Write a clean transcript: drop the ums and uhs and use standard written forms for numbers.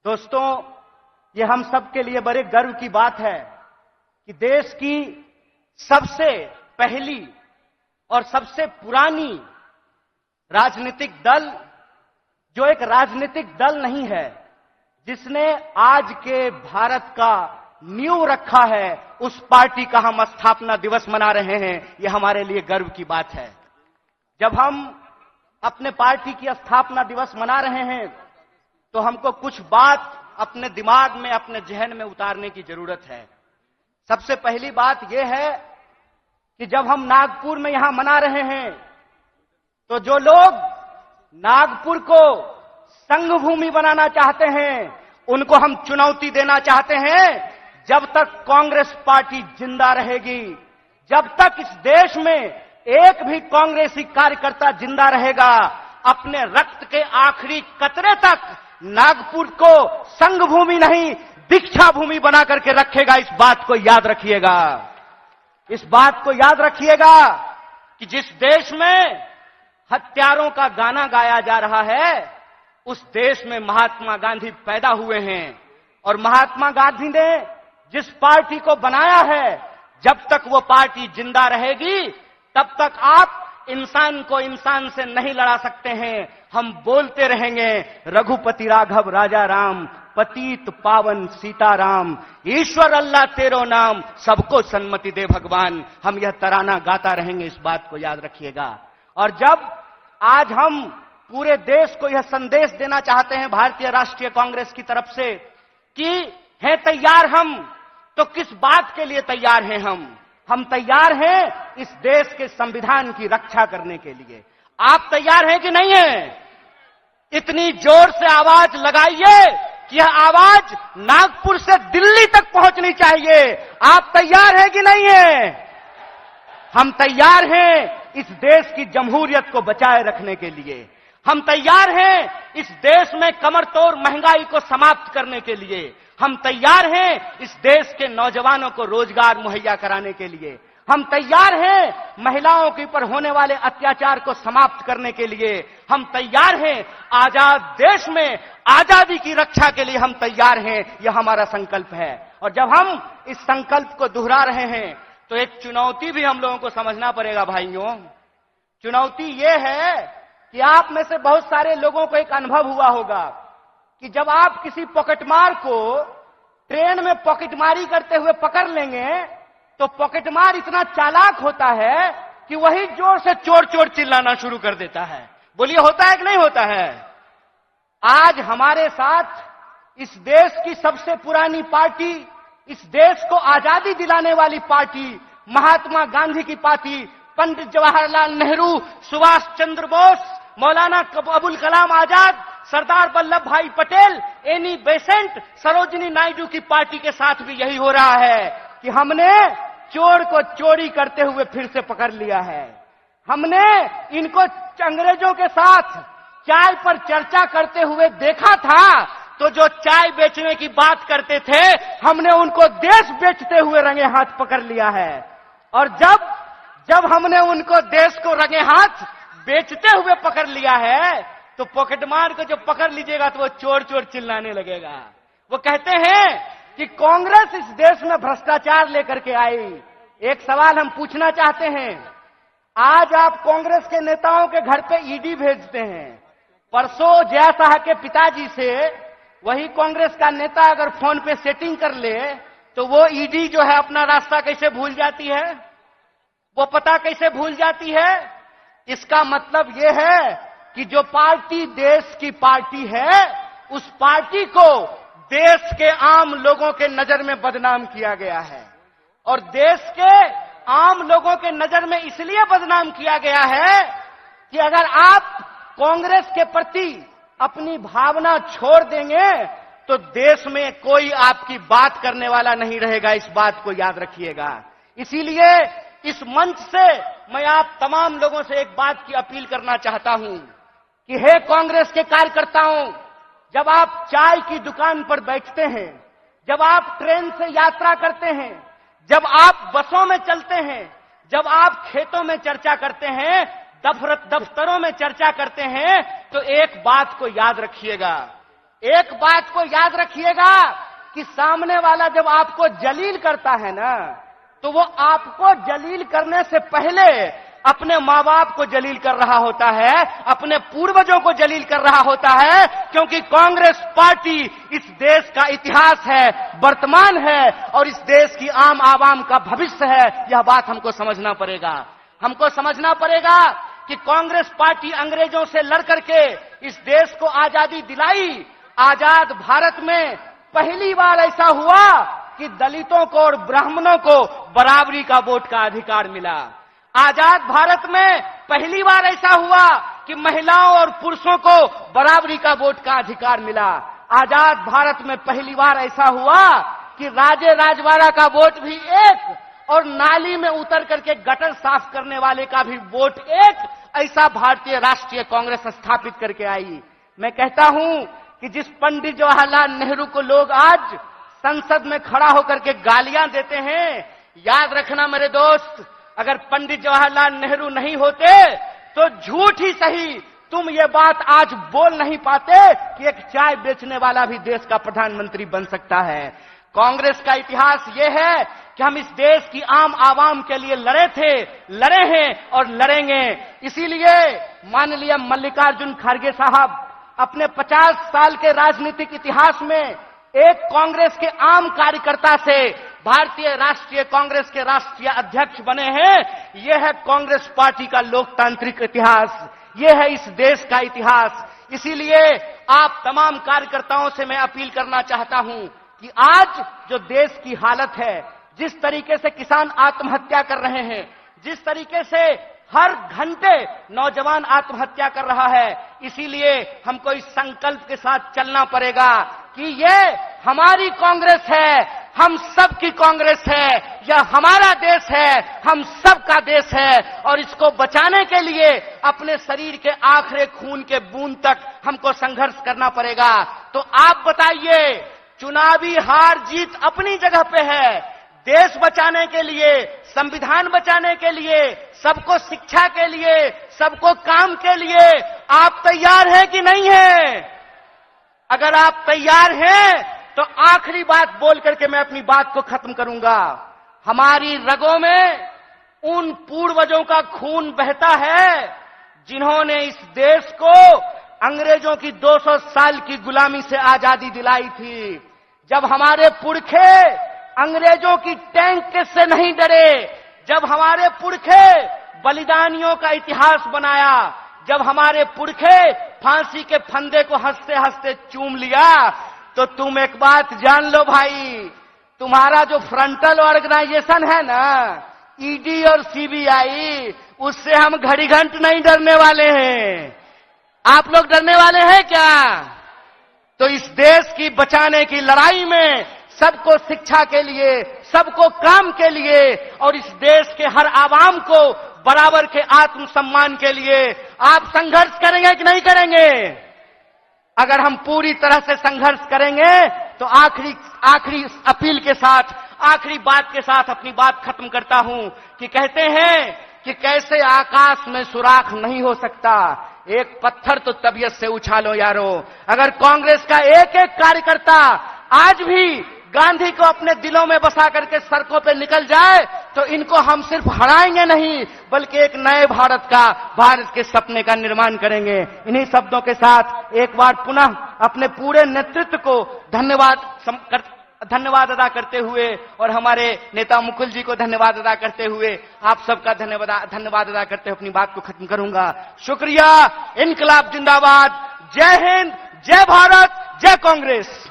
दोस्तों, ये हम सब के लिए बड़े गर्व की बात है कि देश की सबसे पहली और सबसे पुरानी राजनीतिक दल, जो एक राजनीतिक दल नहीं है, जिसने आज के भारत का नींव रखा है, उस पार्टी का हम स्थापना दिवस मना रहे हैं। ये हमारे लिए गर्व की बात है। जब हम अपने पार्टी की स्थापना दिवस मना रहे हैं तो हमको कुछ बात अपने दिमाग में, अपने जहन में उतारने की जरूरत है। सबसे पहली बात यह है कि जब हम नागपुर में यहां मना रहे हैं तो जो लोग नागपुर को संघ भूमि बनाना चाहते हैं, उनको हम चुनौती देना चाहते हैं, जब तक कांग्रेस पार्टी जिंदा रहेगी, जब तक इस देश में एक भी कांग्रेसी कार्यकर्ता जिंदा रहेगा, अपने रक्त के आखिरी कतरे तक नागपुर को संघ भूमि नहीं, दीक्षा भूमि बना करके रखेगा। इस बात को याद रखिएगा। इस बात को याद रखिएगा कि जिस देश में हत्यारों का गाना गाया जा रहा है, उस देश में महात्मा गांधी पैदा हुए हैं। और महात्मा गांधी ने जिस पार्टी को बनाया है, जब तक वो पार्टी जिंदा रहेगी, तब तक आप इंसान को इंसान से नहीं लड़ा सकते हैं। हम बोलते रहेंगे, रघुपति राघव राजा राम, पतित पावन सीताराम, ईश्वर अल्लाह तेरो नाम, सबको सन्मति दे भगवान। हम यह तराना गाता रहेंगे। इस बात को याद रखिएगा। और जब आज हम पूरे देश को यह संदेश देना चाहते हैं भारतीय राष्ट्रीय कांग्रेस की तरफ से कि हैं तैयार हम, तो किस बात के लिए तैयार हैं हम तैयार हैं इस देश के संविधान की रक्षा करने के लिए। आप तैयार हैं कि नहीं हैं? इतनी जोर से आवाज लगाइए कि यह आवाज नागपुर से दिल्ली तक पहुंचनी चाहिए। आप तैयार हैं कि नहीं हैं? हम तैयार हैं इस देश की जमहूरियत को बचाए रखने के लिए। हम तैयार हैं इस देश में कमरतोड़ महंगाई को समाप्त करने के लिए। हम तैयार हैं इस देश के नौजवानों को रोजगार मुहैया कराने के लिए। हम तैयार हैं महिलाओं के ऊपर होने वाले अत्याचार को समाप्त करने के लिए। हम तैयार हैं आजाद देश में आजादी की रक्षा के लिए। हम तैयार हैं, यह हमारा संकल्प है। और जब हम इस संकल्प को दोहरा रहे हैं तो एक चुनौती भी हम लोगों को समझना पड़ेगा भाइयों। चुनौती यह है कि आप में से बहुत सारे लोगों को एक अनुभव हुआ होगा कि जब आप किसी पॉकेटमार को ट्रेन में पॉकेटमारी करते हुए पकड़ लेंगे तो पॉकेटमार इतना चालाक होता है कि वही जोर से चोर चोर चिल्लाना शुरू कर देता है। बोलिए, होता है कि नहीं होता है? आज हमारे साथ इस देश की सबसे पुरानी पार्टी, इस देश को आजादी दिलाने वाली पार्टी, महात्मा गांधी की पार्टी, पंडित जवाहरलाल नेहरू, सुभाष चंद्र बोस, मौलाना अबुल कलाम आजाद, सरदार वल्लभ भाई पटेल, एनी बेसेंट, सरोजिनी नायडू की पार्टी के साथ भी यही हो रहा है कि हमने चोर को चोरी करते हुए फिर से पकड़ लिया है। हमने इनको अंग्रेजों के साथ चाय पर चर्चा करते हुए देखा था, तो जो चाय बेचने की बात करते थे, हमने उनको देश बेचते हुए रंगे हाथ पकड़ लिया है। और जब हमने उनको देश को रंगे हाथ बेचते हुए पकड़ लिया है, तो पॉकेटमार को जब पकड़ लीजिएगा तो वो चोर चोर चिल्लाने लगेगा। वो कहते हैं कि कांग्रेस इस देश में भ्रष्टाचार लेकर के आई। एक सवाल हम पूछना चाहते हैं, आज आप कांग्रेस के नेताओं के घर पे ईडी भेजते हैं। परसों जया शाह के पिताजी से वही कांग्रेस का नेता अगर फोन पे सेटिंग कर ले तो वो ईडी जो है अपना रास्ता कैसे भूल जाती है, वो पता कैसे भूल जाती है? इसका मतलब यह है कि जो पार्टी देश की पार्टी है, उस पार्टी को देश के आम लोगों के नजर में बदनाम किया गया है। और देश के आम लोगों के नजर में इसलिए बदनाम किया गया है कि अगर आप कांग्रेस के प्रति अपनी भावना छोड़ देंगे तो देश में कोई आपकी बात करने वाला नहीं रहेगा। इस बात को याद रखिएगा। इसीलिए इस मंच से मैं आप तमाम लोगों से एक बात की अपील करना चाहता हूं कि हे कांग्रेस के कार्यकर्ताओं, जब आप चाय की दुकान पर बैठते हैं, जब आप ट्रेन से यात्रा करते हैं, जब आप बसों में चलते हैं, जब आप खेतों में चर्चा करते हैं, दफ्तरों में चर्चा करते हैं, तो एक बात को याद रखिएगा एक बात को याद रखिएगा कि सामने वाला जब आपको जलील करता है ना, तो वो आपको जलील करने से पहले अपने माँ बाप को जलील कर रहा होता है, अपने पूर्वजों को जलील कर रहा होता है, क्योंकि कांग्रेस पार्टी इस देश का इतिहास है, वर्तमान है और इस देश की आम आवाम का भविष्य है। यह बात हमको समझना पड़ेगा। हमको समझना पड़ेगा कि कांग्रेस पार्टी अंग्रेजों से लड़ करके इस देश को आजादी दिलाई। आजाद भारत में पहली बार ऐसा हुआ कि दलितों को और ब्राह्मणों को बराबरी का वोट का अधिकार मिला। आजाद भारत में पहली बार ऐसा हुआ कि महिलाओं और पुरुषों को बराबरी का वोट का अधिकार मिला। आजाद भारत में पहली बार ऐसा हुआ कि राजे राजवाड़ा का वोट भी एक और नाली में उतर करके गटर साफ करने वाले का भी वोट एक, ऐसा भारतीय राष्ट्रीय कांग्रेस स्थापित करके आई। मैं कहता हूं कि जिस पंडित जवाहरलाल नेहरू को लोग आज संसद में खड़ा होकर के गालियां देते हैं, याद रखना मेरे दोस्त, अगर पंडित जवाहरलाल नेहरू नहीं होते तो झूठ ही सही तुम ये बात आज बोल नहीं पाते कि एक चाय बेचने वाला भी देश का प्रधानमंत्री बन सकता है। कांग्रेस का इतिहास ये है कि हम इस देश की आम आवाम के लिए लड़े थे, लड़े हैं और लड़ेंगे। इसीलिए माननीय मल्लिकार्जुन खड़गे साहब अपने 50 साल के राजनीतिक इतिहास में एक कांग्रेस के आम कार्यकर्ता से भारतीय राष्ट्रीय कांग्रेस के राष्ट्रीय अध्यक्ष बने हैं। यह है कांग्रेस पार्टी का लोकतांत्रिक इतिहास, यह है इस देश का इतिहास। इसीलिए आप तमाम कार्यकर्ताओं से मैं अपील करना चाहता हूं कि आज जो देश की हालत है, जिस तरीके से किसान आत्महत्या कर रहे हैं, जिस तरीके से हर घंटे नौजवान आत्महत्या कर रहा है, इसीलिए हमको इस संकल्प के साथ चलना पड़ेगा कि ये हमारी कांग्रेस है, हम सब की कांग्रेस है, यह हमारा देश है, हम सब का देश है और इसको बचाने के लिए अपने शरीर के आखिरी खून के बूंद तक हमको संघर्ष करना पड़ेगा। तो आप बताइए, चुनावी हार जीत अपनी जगह पे है, देश बचाने के लिए, संविधान बचाने के लिए, सबको शिक्षा के लिए, सबको काम के लिए आप तैयार हैं कि नहीं हैं? अगर आप तैयार हैं तो आखिरी बात बोल करके मैं अपनी बात को खत्म करूंगा। हमारी रगों में उन पूर्वजों का खून बहता है जिन्होंने इस देश को अंग्रेजों की 200 साल की गुलामी से आजादी दिलाई थी। जब हमारे पुरखे अंग्रेजों की टैंक से नहीं डरे, जब हमारे पुरखे बलिदानियों का इतिहास बनाया, जब हमारे पुरखे फांसी के फंदे को हंसते हंसते चूम लिया, तो तुम एक बात जान लो भाई, तुम्हारा जो फ्रंटल ऑर्गेनाइजेशन है ना, ईडी और सीबीआई, उससे हम घड़ी घंट नहीं डरने वाले हैं। आप लोग डरने वाले हैं क्या? तो इस देश की बचाने की लड़ाई में सबको शिक्षा के लिए, सबको काम के लिए और इस देश के हर आवाम को बराबर के आत्मसम्मान के लिए आप संघर्ष करेंगे कि नहीं करेंगे? अगर हम पूरी तरह से संघर्ष करेंगे तो आखिरी अपील के साथ, आखिरी बात के साथ अपनी बात खत्म करता हूं कि कहते हैं कि कैसे आकाश में सुराख नहीं हो सकता, एक पत्थर तो तबीयत से उछालो यारो। अगर कांग्रेस का एक एक कार्यकर्ता आज भी गांधी को अपने दिलों में बसा करके सड़कों पे निकल जाए तो इनको हम सिर्फ हराएंगे नहीं, बल्कि एक नए भारत के सपने का निर्माण करेंगे। इन्हीं शब्दों के साथ एक बार पुनः अपने पूरे नेतृत्व को धन्यवाद अदा करते हुए और हमारे नेता मुकुल जी को धन्यवाद अदा करते हुए आप सबका धन्यवाद अदा करते हुए अपनी बात को खत्म करूंगा। शुक्रिया। इनकलाब जिंदाबाद। जय हिंद, जय भारत, जय कांग्रेस।